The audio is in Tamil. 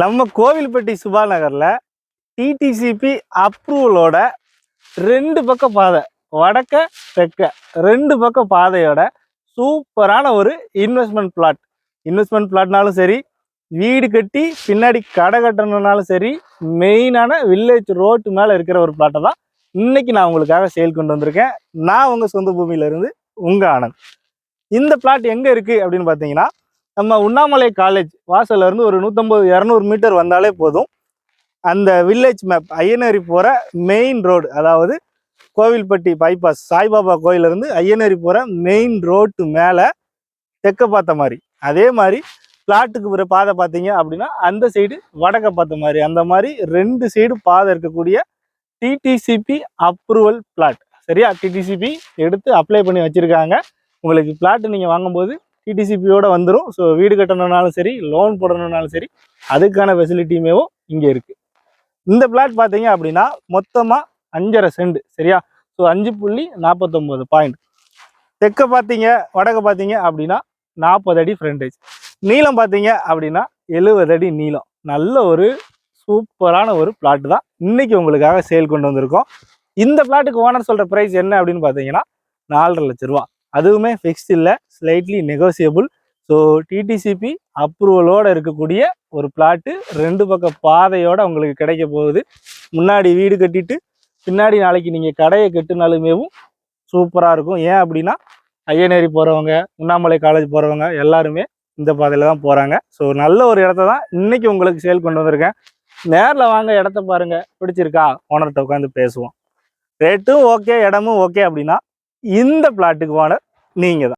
நம்ம கோவில்பட்டி சுபா நகர்ல டிடிசிபி அப்ரூவலோட 2 பக்க பாதை, வடக்க தெற்க 2 பக்க பாதையோட சூப்பரான ஒரு இன்வெஸ்ட்மெண்ட் பிளாட்னாலும் சரி, வீடு கட்டி பின்னாடி கடை கட்டணும்னாலும் சரி, மெயினான வில்லேஜ் ரோட்டு மேலே இருக்கிற ஒரு பிளாட்டை தான் இன்னைக்கு நான் உங்களுக்காக சேல் கொண்டு வந்திருக்கேன். நான் உங்கள் சொந்த பூமியிலேருந்து உங்கள் ஆனந்த். இந்த பிளாட் எங்கே இருக்குது அப்படின்னு பார்த்தீங்கன்னா, நம்ம உண்ணாமலை காலேஜ் வாசல்ல இருந்து ஒரு 150-200 மீட்டர் வந்தாலே போதும். அந்த வில்லேஜ் மேப் ஐயனேரி போகிற மெயின் ரோடு, அதாவது கோவில்பட்டி பைபாஸ் சாய்பாபா கோயிலிருந்து ஐயனேரி போகிற மெயின் ரோட்டு மேலே தெற்க பார்த்த மாதிரி, அதே மாதிரி பிளாட்டுக்கு ஒரு பாதை பார்த்தீங்க அப்படின்னா அந்த சைடு வடக்க பார்த்த மாதிரி, அந்த மாதிரி 2 சைடு பாதை இருக்கக்கூடிய டிடிசிபி அப்ரூவல் பிளாட். சரியா? டிடிசிபி எடுத்து அப்ளை பண்ணி வச்சுருக்காங்க. உங்களுக்கு பிளாட்டு நீங்கள் வாங்கும்போது டிடிசிபியோட வந்துடும். ஸோ வீடு கட்டணுன்னாலும் சரி, லோன் போடணுன்னாலும் சரி, அதுக்கான ஃபெசிலிட்டியுமேவும் இங்கே இருக்குது. இந்த பிளாட் பார்த்தீங்க அப்படின்னா மொத்தமாக 5.5 சென்ட். சரியா? So 5.49 point. தெற்க பார்த்தீங்க வடக்க பார்த்தீங்க அப்படின்னா 40 அடி ஃப்ரண்டேஜ். நீளம் பார்த்தீங்க அப்படின்னா 70 அடி நீளம். நல்ல ஒரு சூப்பரான ஒரு பிளாட் தான் இன்னைக்கு உங்களுக்காக சேல் கொண்டு வந்திருக்கோம். இந்த பிளாட்டுக்கு ஓனர் சொல்கிற ப்ரைஸ் என்ன அப்படின்னு பார்த்தீங்கன்னா 4.5 லட்ச ரூபா. அதுவுமே ஃபிக்ஸ்ட் இல்லை, ஸ்லைட்லி நெகோசியபிள். ஸோ டிடிசிபி அப்ரூவலோடு இருக்கக்கூடிய ஒரு பிளாட்டு, 2 பக்க பாதையோடு உங்களுக்கு கிடைக்க போகுது. முன்னாடி வீடு கட்டிட்டு பின்னாடி நாளைக்கு நீங்கள் கடையை கட்டுனாலுமேவும் சூப்பராக இருக்கும். ஏன் அப்படின்னா ஐயனேரி போகிறவங்க, உண்ணாமலை காலேஜ் போகிறவங்க எல்லாருமே இந்த பாதையில் தான் போகிறாங்க. ஸோ நல்ல ஒரு இடத்த தான் இன்றைக்கி உங்களுக்கு சேல் கொண்டு வந்திருக்கேன். நேரில் வாங்க, இடத்த பாருங்கள், பிடிச்சிருக்கா ஓனர்கிட்ட உட்காந்து பேசுவோம். ரேட்டும் ஓகே, இடமும் ஓகே அப்படின்னா இந்த பிளாட்டுக்கு ஓனர் நீங்கள் தான்.